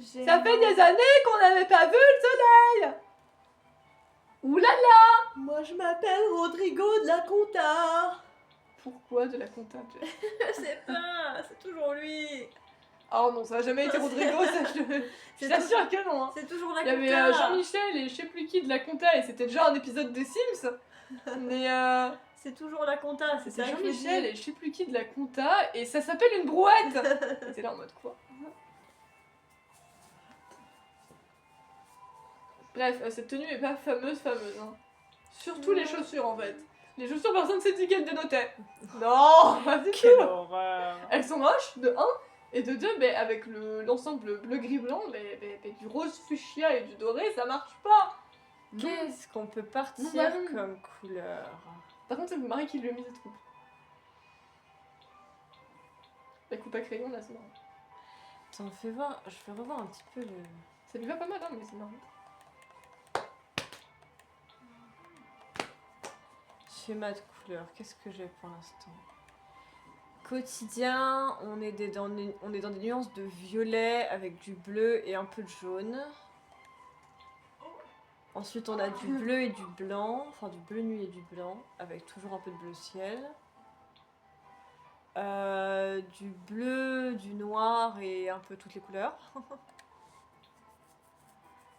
Ça fait des années qu'on n'avait pas vu le soleil. Ouh là là. Moi, je m'appelle Rodrigo de la Conta. Pourquoi de la compta? Je sais pas, c'est toujours lui. Oh non, ça a jamais été Rodrigo, ça je t'assure que non. Hein. C'est toujours la Il y Conta. avait Jean-Michel et je sais plus qui de la compta et c'était déjà un épisode des Sims. Mais C'est toujours la Conta, c'est c'était ça que je veux Jean-Michel dire. et je sais plus qui de la compta et ça s'appelle une brouette. Et t'es là en mode quoi? Bref, cette tenue est pas fameuse. Hein. Surtout les chaussures en fait. Les chaussures, personne ne sait dit qu'elles dénotaient. Non, pas du Quelle tout. horreur. Elles sont moches, de 1, et de 2, mais avec l'ensemble bleu-gris-blanc, mais du rose fuchsia et du doré, ça marche pas. Qu'est-ce qu'on peut partir Non. comme couleur? Par contre, c'est mon mari qui lui a mis cette coupe. La coupe à crayon, là, c'est marrant. Attends, fais voir, je vais revoir un petit peu le... Ça lui va pas mal, hein, mais c'est marrant. Schéma de couleur, qu'est-ce que j'ai pour l'instant? Quotidien, on est dans des nuances de violet avec du bleu et un peu de jaune. Ensuite, on a du bleu et du blanc, enfin du bleu nuit et du blanc, avec toujours un peu de bleu ciel. Du bleu, du noir et un peu toutes les couleurs.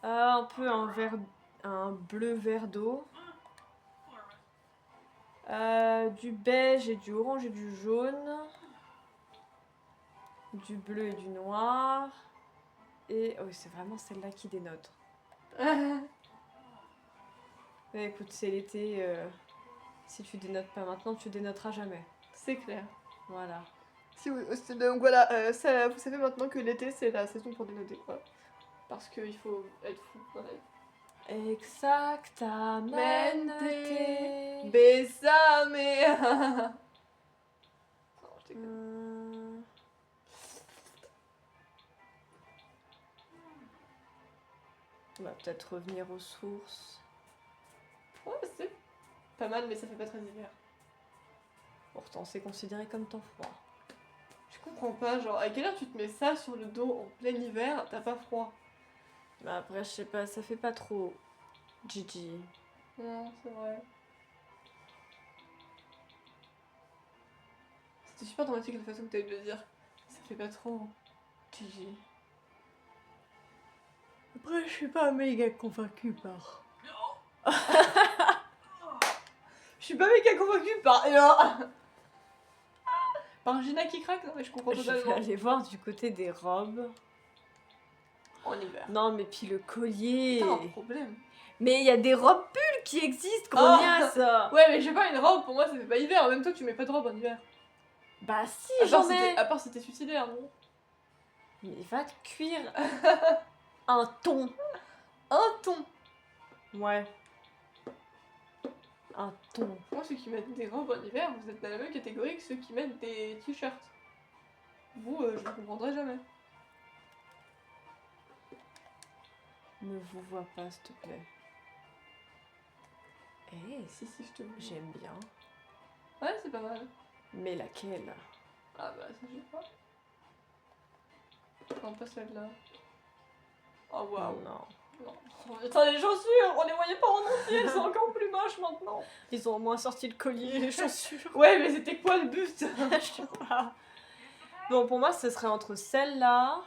Un peu un bleu vert d'eau. Du beige et du orange et du jaune. Du bleu et du noir. Et oh, c'est vraiment celle-là qui dénote. Mais écoute, c'est l'été. Si tu dénotes pas maintenant, tu dénoteras jamais. C'est clair. Voilà. Si vous, donc voilà, vous savez maintenant que l'été, c'est la saison pour dénoter, quoi. Parce qu'il faut être fou dans la vie. Exactamente. Bésame. Non, je déconne. On va peut-être revenir aux sources. Ouais, c'est pas mal, mais ça fait pas très hiver. Pourtant, c'est considéré comme temps froid. Je comprends pas, genre, à quelle heure tu te mets ça sur le dos en plein hiver, t'as pas froid? Bah après, je sais pas, ça fait pas trop Gigi. Non, c'est vrai. C'était super dramatique la façon que t'as eu de le dire. Ça fait pas trop Gigi. Après, je suis pas méga convaincue par... Je suis pas méga convaincue par... par Gina qui craque, non mais je comprends Je vais totalement. aller voir du côté des robes. En hiver. Non, mais puis le collier. T'as un problème. Mais il y a des robes pulls qui existent, grognasse. Ouais, mais je sais pas, une robe, pour moi, ça fait pas hiver. En même temps, tu mets pas de robe en hiver. Bah si, À j'en ai. part si t'es suicidaire, non? Mais va te cuire un ton. Un ton. Ouais. Un ton. Moi, ceux qui mettent des robes en hiver, vous êtes dans la même catégorie que ceux qui mettent des t-shirts. Vous, je ne comprendrai jamais. Ne vous vois pas, s'il te plaît. Eh, Si, je te vois. j'aime bien. Ouais, c'est pas mal. Mais laquelle? Ah bah, ça, je sais pas. Non, pas celle-là. Oh, waouh. Non. Non. Putain, les chaussures, on les voyait pas en entier, elles sont encore plus moches maintenant. Ils ont au moins sorti le collier et les chaussures. Ouais, mais c'était quoi le but? Je sais pas. Bon, pour moi, ce serait entre celle-là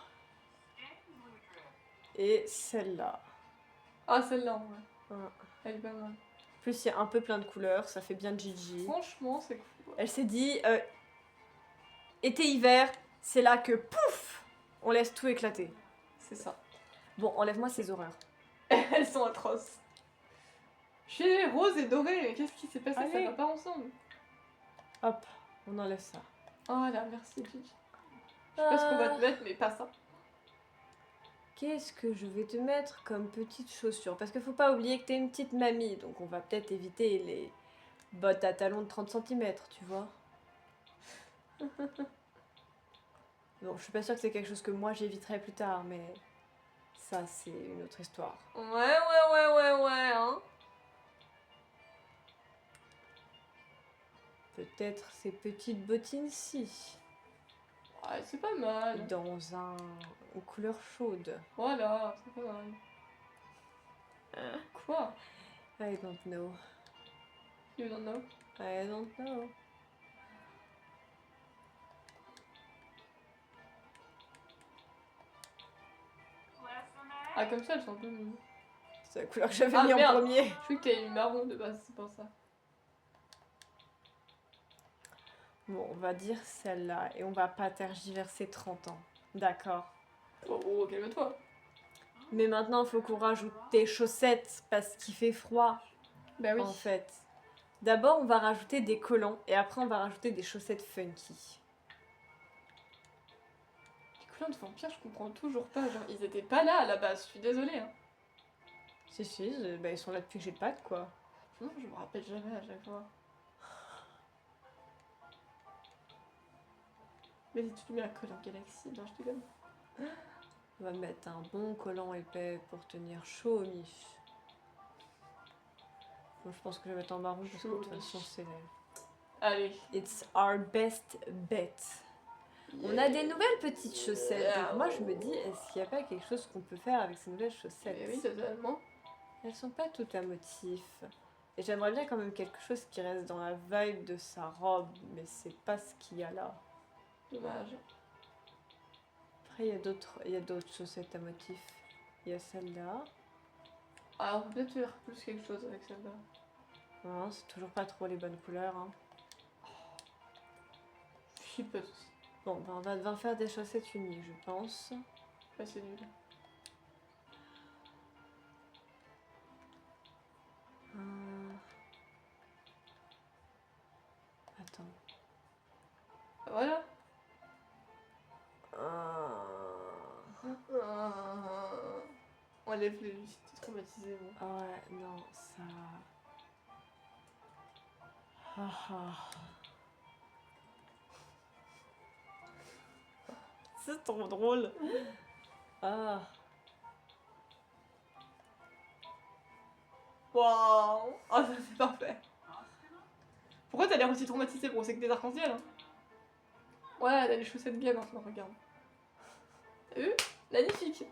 et celle-là. Ah, celle-là, ouais. Ouais. Elle est pas mal. Plus, il y a un peu plein de couleurs, ça fait bien Gigi. Franchement, c'est cool. Elle s'est dit, été-hiver, c'est là que, pouf, on laisse tout éclater. C'est ça. Bon, enlève-moi ces horreurs. Elles sont atroces. Je suis rose et dorée, mais qu'est-ce qui s'est passé? Allez. Ça va pas ensemble. Hop, on enlève ça. Oh là, merci Gigi. Je sais pas ce qu'on va te mettre, mais pas ça. Qu'est-ce que je vais te mettre comme petite chaussure? Parce qu'il faut pas oublier que t'es une petite mamie, donc on va peut-être éviter les bottes à talons de 30 cm, tu vois. Bon, je suis pas sûre que c'est quelque chose que moi j'éviterai plus tard, mais ça c'est une autre histoire. Ouais, hein. Peut-être ces petites bottines-ci. Oh, Ah, c'est pas mal. dans une couleur chaude. Voilà, c'est pas mal. Quoi? I don't know. You don't know? I don't know. Ah, comme ça, elles sont un peu mignonnes. C'est la couleur que j'avais Ah, mis merde. en premier. Je crois que t'avais mis marron de base, c'est pour ça. Bon, on va dire celle-là et on va pas tergiverser 30 ans. D'accord. Oh, oh, calme-toi. Mais maintenant, il faut qu'on rajoute des chaussettes parce qu'il fait froid, Bah oui. en fait. D'abord, on va rajouter des collants et après, on va rajouter des chaussettes funky. Les collants de vampire, je comprends toujours pas. Genre, ils étaient pas là à la base, je suis désolée. Hein. Si, bah, ils sont là depuis que j'ai pas de quoi. Non, je me rappelle jamais à chaque fois. Mais si tu mets un collant Galaxy, non, je te donne. On va mettre un bon collant épais pour tenir chaud au mich. Bon, je pense que je vais mettre en marron parce que de toute façon, c'est... Allez. It's our best bet. On a des nouvelles petites chaussettes. Donc moi, je me dis, est-ce qu'il n'y a pas quelque chose qu'on peut faire avec ces nouvelles chaussettes? Mais oui, totalement. Elles sont pas toutes à motif. Et j'aimerais bien quand même quelque chose qui reste dans la vibe de sa robe, mais c'est pas ce qu'il y a là. Dommage. Après, il y a d'autres chaussettes à motif. Il y a celle-là. Alors, on peut peut-être faire plus quelque chose avec celle-là. Non, c'est toujours pas trop les bonnes couleurs. Hein. Je suis pas tous. Bon, ben on va devoir faire des chaussettes unies, je pense. Ouais, c'est nul. Attends. Voilà. On enlève les lucides traumatisées. Bon. Ouais, non, ça... C'est trop drôle. Ah. Waouh. Ah, ça c'est parfait. Pourquoi t'as l'air aussi traumatisée? Bon, c'est que des arcs-en-ciel. Hein. Ouais, elle a les chaussettes gays maintenant, regarde. T'as vu? Magnifique.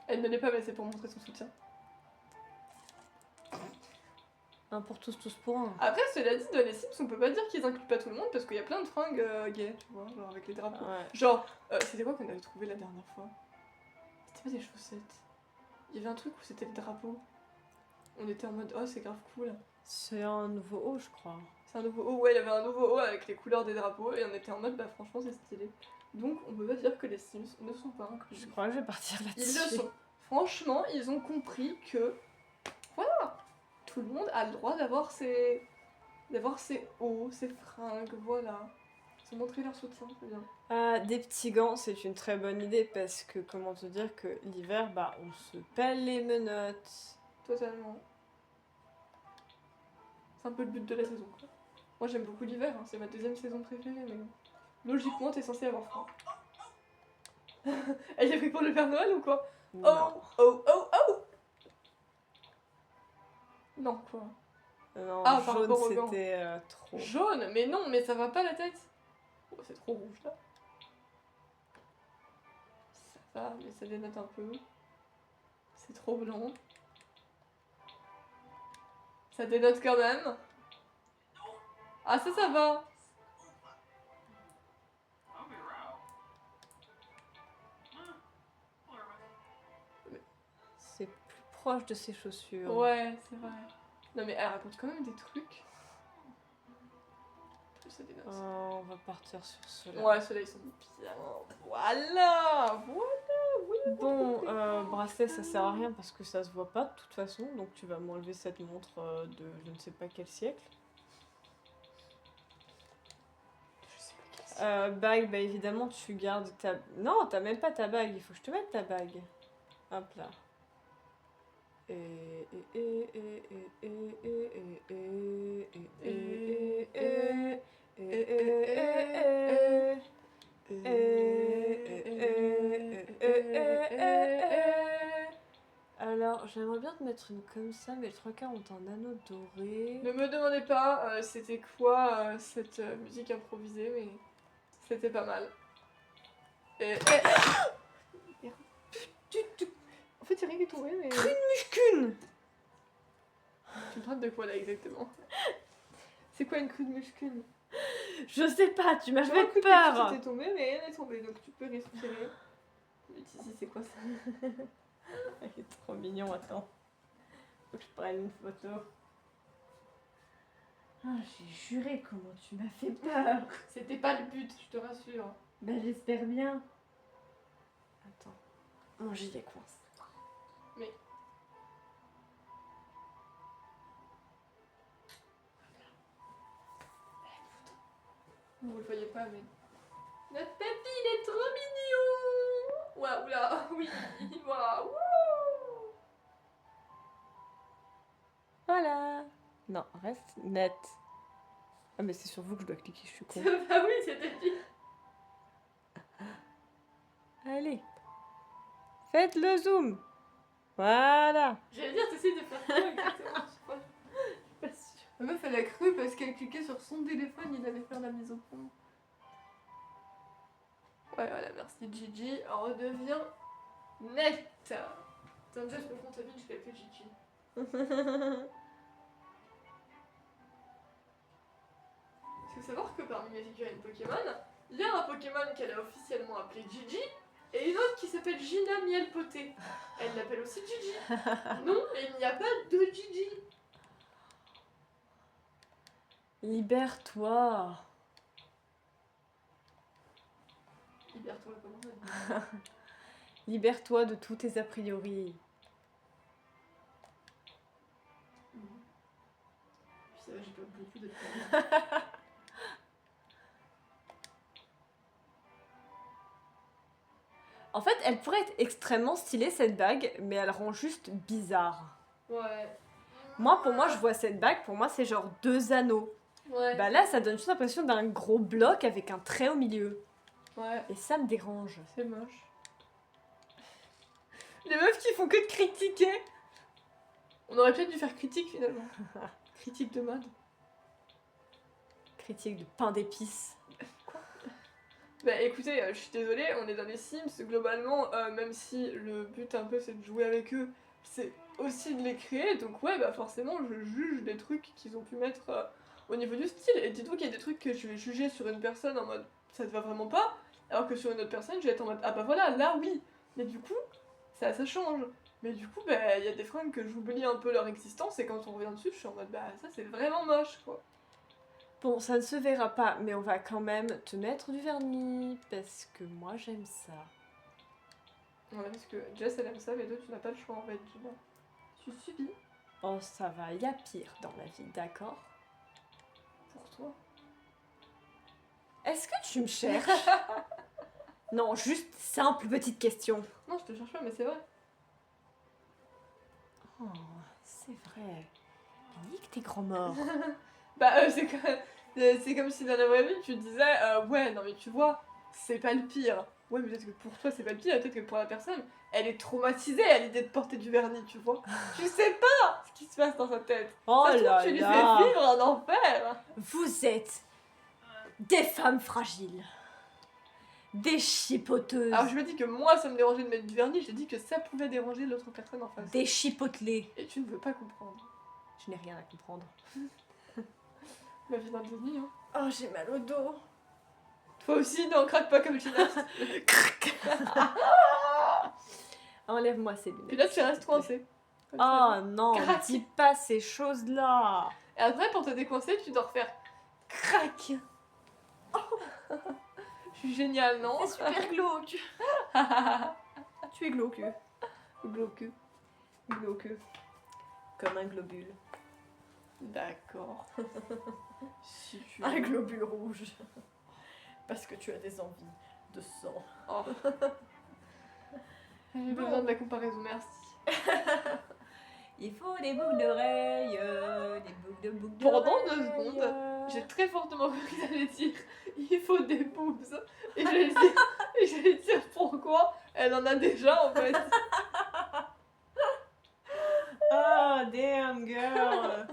Elle ne l'est pas, mais c'est pour montrer son soutien. Un pour tous, tous pour un. Après, cela dit, dans les Sims, on peut pas dire qu'ils incluent pas tout le monde parce qu'il y a plein de fringues gays, tu vois, genre avec les drapeaux. Ouais. Genre, c'était quoi qu'on avait trouvé la dernière fois? C'était pas des chaussettes. Il y avait un truc où c'était le drapeau. On était en mode, oh, c'est grave cool. C'est un nouveau haut, je crois. C'est un nouveau haut, ouais, il y avait un nouveau haut avec les couleurs des drapeaux et on était en mode, bah franchement, c'est stylé. Donc, on peut pas dire que les Sims ne sont pas inclus. Je crois que je vais partir là-dessus. Ils le sont. Franchement, ils ont compris que, voilà, tout le monde a le droit d'avoir ses hauts, ses fringues, voilà. Ils ont montré leur soutien, c'est bien. Des petits gants, c'est une très bonne idée parce que, comment te dire, que l'hiver, bah, on se pèle les menottes. Totalement. C'est un peu le but de la saison, quoi. Moi, j'aime beaucoup l'hiver, hein. C'est ma deuxième saison préférée, mais logiquement, t'es censé avoir froid. Elle est pris pour le Père Noël ou quoi? Non. Oh. Non, quoi. Non, Ah, par jaune, rapport aux gants. c'était trop. Jaune? Mais non, mais ça va pas la tête. Oh, c'est trop rouge, là. Ça va, mais ça dénote un peu. C'est trop blanc. Ça dénote quand même. Ah, ça va. C'est plus proche de ses chaussures. Ouais, c'est vrai. Non, mais elle raconte quand même des trucs. Ça dénote. On va partir sur cela. Ouais, ceux-là, ils sont bien. Voilà. Oui. Bon, bracelet, ça sert à rien parce que ça se voit pas de toute façon. Donc tu vas m'enlever cette montre de je ne sais pas quel siècle. Je sais pas quel c'est. Bague, bah évidemment, tu gardes ta... Non, t'as même pas ta bague. Il faut que je te mette ta bague. Hop là. Alors, j'aimerais bien te mettre une comme ça, mais les trois quarts ont un anneau doré. Ne me demandez pas c'était quoi cette musique improvisée, mais C'était pas mal. Et... Merde. En fait, c'est rien qui est tombé, mais... Muscune. Tu me parles de quoi, là, exactement? C'est quoi une crue de muscule? Je sais pas, tu m'as Tu vois, un fait coup de peur. petit était tombé, mais rien n'est tombé, donc tu peux respirer. Mais ici, c'est quoi ça? Il est trop mignon, attends. Faut que je prenne une photo. Ah, j'ai juré comment tu m'as fait peur. C'était pas le but, je te rassure. Bah j'espère bien. Attends, mon gilet coince. Mais... Vous le voyez pas, mais... Notre papy, il est trop mignon! Waouh, là, oui, waouh! Voilà. Non, reste net. Ah mais c'est sur vous que je dois cliquer, je suis con. Bah oui, c'était dit. Allez. Faites le zoom. Voilà. J'allais dire, t'essayes de faire quoi exactement? Je sais pas. Pas sûr. La meuf, elle a cru parce qu'elle cliquait sur son téléphone, il allait faire la mise au point. Ouais, voilà, merci Gigi. On redevient net. Attends, déjà, je me contamine, je vais appeler Gigi. Il faut savoir que parmi mes figurines Pokémon, il y a un Pokémon qu'elle a officiellement appelé Gigi et une autre qui s'appelle Gina Miel Potée. Elle l'appelle aussi Gigi. Non, il n'y a pas de Gigi. Libère-toi. Libère-toi, comment ça dit? Libère-toi de tous tes a priori. Puis ça va, j'ai pas beaucoup de En fait, elle pourrait être extrêmement stylée cette bague, mais elle rend juste bizarre. Ouais. Moi, pour moi, je vois cette bague, pour moi, c'est genre 2 anneaux. Ouais. Bah là, ça donne juste l'impression d'un gros bloc avec un trait au milieu. Ouais. Et ça me dérange. C'est moche. Les meufs qui font que de critiquer. On aurait peut-être dû faire critique finalement. Critique de mode. Critique de pain d'épices. Bah écoutez, je suis désolée, on est dans les Sims, globalement, même si le but un peu c'est de jouer avec eux, c'est aussi de les créer, donc ouais, bah forcément je juge des trucs qu'ils ont pu mettre au niveau du style, et dis-toi qu'il y a des trucs que je vais juger sur une personne en mode ça te va vraiment pas, alors que sur une autre personne je vais être en mode ah bah voilà, là oui, mais du coup, ça change. Mais du coup, bah il y a des fringues que j'oublie un peu leur existence, et quand on revient dessus, je suis en mode bah ça c'est vraiment moche quoi. Bon, ça ne se verra pas, mais on va quand même te mettre du vernis, parce que moi j'aime ça. Ouais, parce que Jess elle aime ça, mais toi tu n'as pas le choix en fait, Gina. Tu subis Oh, ça va, il y a pire dans la vie, d'accord? pour toi. Est-ce que tu me cherches? Non, juste simple petite question. Non, je te cherche pas, mais c'est vrai. Oh, c'est vrai. Nique tes grands morts. Bah, c'est comme si dans la vraie vie tu disais ouais, non mais tu vois, c'est pas le pire. Ouais, mais peut-être que pour toi c'est pas le pire, et peut-être que pour la personne, elle est traumatisée à l'idée de porter du vernis, tu vois. Tu sais pas ce qui se passe dans sa tête. Oh Ça se trouve, là tu lui là. fais vivre un enfer. Vous êtes des femmes fragiles. Des chipoteuses. Alors je me dis que moi ça me dérangeait de mettre du vernis, j'ai dit que ça pouvait déranger l'autre personne en face. Des chipotelées. Et tu ne veux pas comprendre. Je n'ai rien à comprendre. Ma vie dans le déni, hein. Oh, j'ai mal au dos. Toi aussi, non, craque pas comme gymnaste. Enlève-moi ces lunettes. Puis là tu restes coincé. Comme ça. Oh non, Crac. dis pas ces choses-là. Et après, pour te décoincer, tu dois refaire crac. Je suis géniale, non? C'est super glauque. Tu es glauque. Glauque. Glauque. Comme un globule. D'accord. Si tu Un globule rouge. Parce que tu as des envies de sang. Oh. J'ai Bon. besoin de la comparaison, merci. Il faut des boucles d'oreilles, des boucles Pendant d'oreilles. 2 secondes, j'ai très fortement cru que t'allais dire il faut des boobs. Et j'allais dire pourquoi elle en a déjà en fait. Oh, damn girl.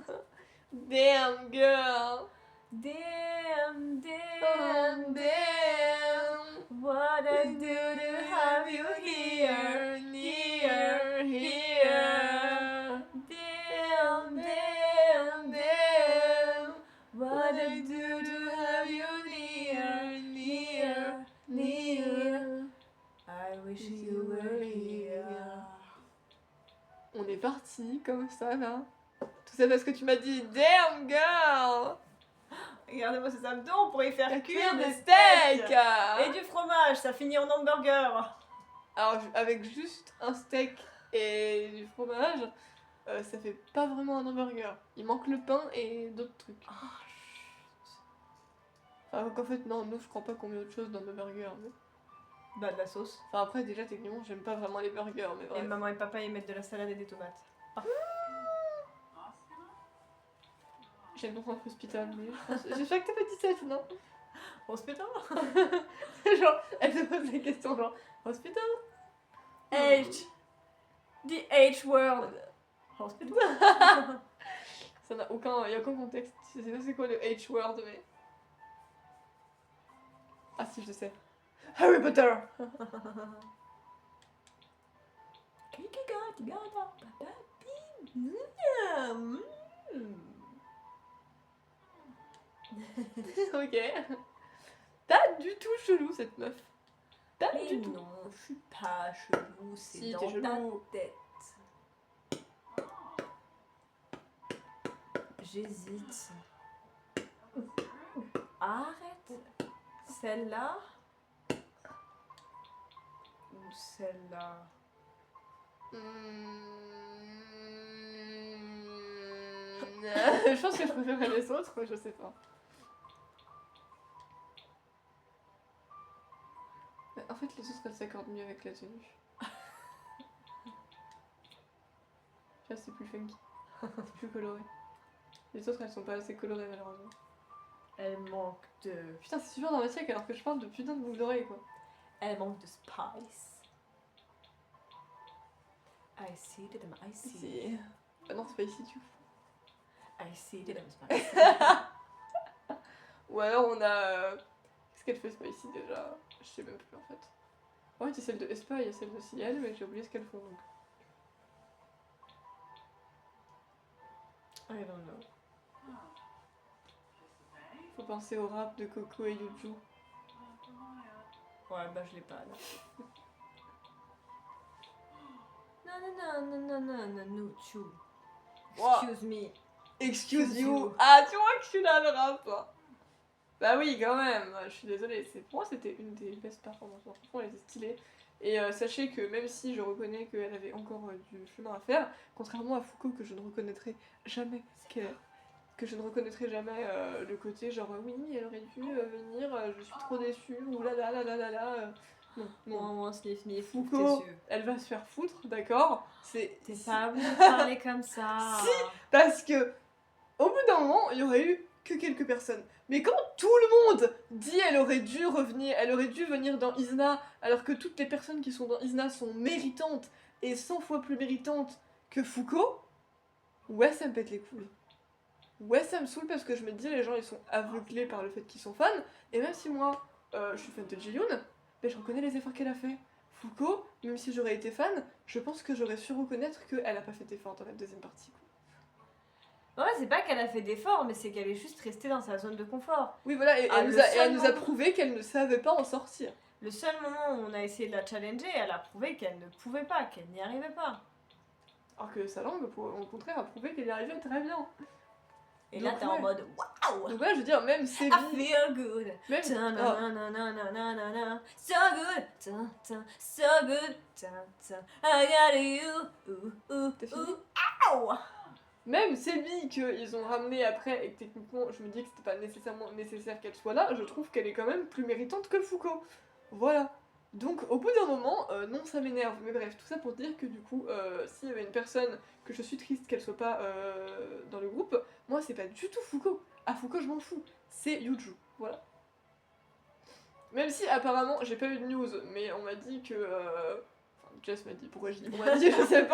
Damn girl. Damn, Damn, damn. parti comme ça là. Tout ça parce que tu m'as dit damn girl. Regardez-moi ces abdos, on pourrait y faire À cuire des steaks. Et du fromage, ça finit en hamburger. Alors avec juste un steak et du fromage, ça fait pas vraiment un hamburger. Il manque le pain et d'autres trucs. Enfin, donc en fait non, nous je crois pas qu'on met autre chose dans nos burgers. Mais... Bah de la sauce. Enfin après déjà techniquement j'aime pas vraiment les burgers mais Et bref. maman et papa y mettent de la salade et des tomates. J'aime donc entre hospital mais je pense... j'espère que t'as pas dit ça sinon. Hospital. Genre elle te pose des questions genre hospital. H. The H word. Hospital. Ça n'a aucun... y a aucun contexte. Je sais pas c'est quoi le H word mais... Ah si je sais. Harry Potter. Ok. Pas du tout chelou cette meuf. Pas Mais du tout. non, je suis pas chelou, c'est Si, dans t'es ta chelou. tête. J'hésite. Arrête. Celle-là ou celle-là? Je pense que je préférerais les autres, je sais pas. Mais en fait, les autres elles s'accordent mieux avec la tenue. Là, c'est plus funky. C'est plus coloré. Les autres elles sont pas assez colorées malheureusement. Elle manque de... Putain, c'est super dramatique alors que je parle de putain de boucle d'oreille quoi. Elle manque de spice. I see it, I see. C'est. Ah non, c'est pas ici du coup. I see it, I'm spicy. Ou alors on a. Qu'est-ce qu'elle fait pas ici déjà? Je sais même plus en fait. En fait, il y a celle de Espa, il y a celle de Ciel, mais j'ai oublié ce qu'elles font donc. I don't know. Faut penser au rap de Coco et Yuju. Ouais, bah je l'ai pas là. Non, non, non, non, non, non, no, chou. Wow. Excuse me. Excuse you! you. Ah, tu vois que je suis là le rap toi. Bah oui, quand même, je suis désolée. Pour moi, c'était une des best performances. Franchement, elle était stylée. Et sachez que même si je reconnais qu'elle avait encore du chemin à faire, contrairement à Foucault que je ne reconnaîtrai jamais que je ne reconnaîtrai jamais le côté genre oui, elle aurait dû venir, je suis trop déçue, ou là là là là là là. Non, non. Non, sniff, sniff, Foucault, tes yeux. elle va se faire foutre, d'accord? T'es pas obligé de parler comme ça. Si. Parce que, au bout d'un moment, il y aurait eu que quelques personnes. Mais quand tout le monde dit elle aurait dû revenir, elle aurait dû venir dans Isna, alors que toutes les personnes qui sont dans Isna sont méritantes et 100 fois plus méritantes que Foucault, ouais, ça me pète les couilles. Ouais, ça me saoule parce que je me dis, les gens ils sont aveuglés par le fait qu'ils sont fans, et même si moi je suis fan de Ji-yoon, ben, je reconnais les efforts qu'elle a fait. Foucault, même si j'aurais été fan, je pense que j'aurais su reconnaître qu'elle a pas fait d'efforts dans la deuxième partie. Ouais, c'est pas qu'elle a fait d'efforts, mais c'est qu'elle est juste restée dans sa zone de confort. Oui, voilà, et elle nous a prouvé qu'elle ne savait pas en sortir. Le seul moment où on a essayé de la challenger, elle a prouvé qu'elle ne pouvait pas, qu'elle n'y arrivait pas. Alors que sa langue, au contraire, a prouvé qu'elle y arrivait très bien. Et donc, là, t'es ouais. en mode waouh! Donc ouais, je veux dire, même Sébi... I feel good! Même... Ta-na-na-na-na-na-na-na. So good! Ta-ta. So good! Ta-ta. I got you! T'as fini? Ouh! Même Sébi qu'ils ont ramené après, et que techniquement, je me dis que c'était pas nécessairement nécessaire qu'elle soit là, je trouve qu'elle est quand même plus méritante que Foucault. Voilà. Donc au bout d'un moment, non ça m'énerve, mais bref, tout ça pour dire que du coup, s'il y avait une personne que je suis triste qu'elle soit pas dans le groupe, moi c'est pas du tout Foucault. Ah Foucault je m'en fous, c'est Yuju, voilà. Même si apparemment, j'ai pas eu de news, mais on m'a dit que... Enfin Jess m'a dit, pourquoi je dis on m'a dit, je sais pas.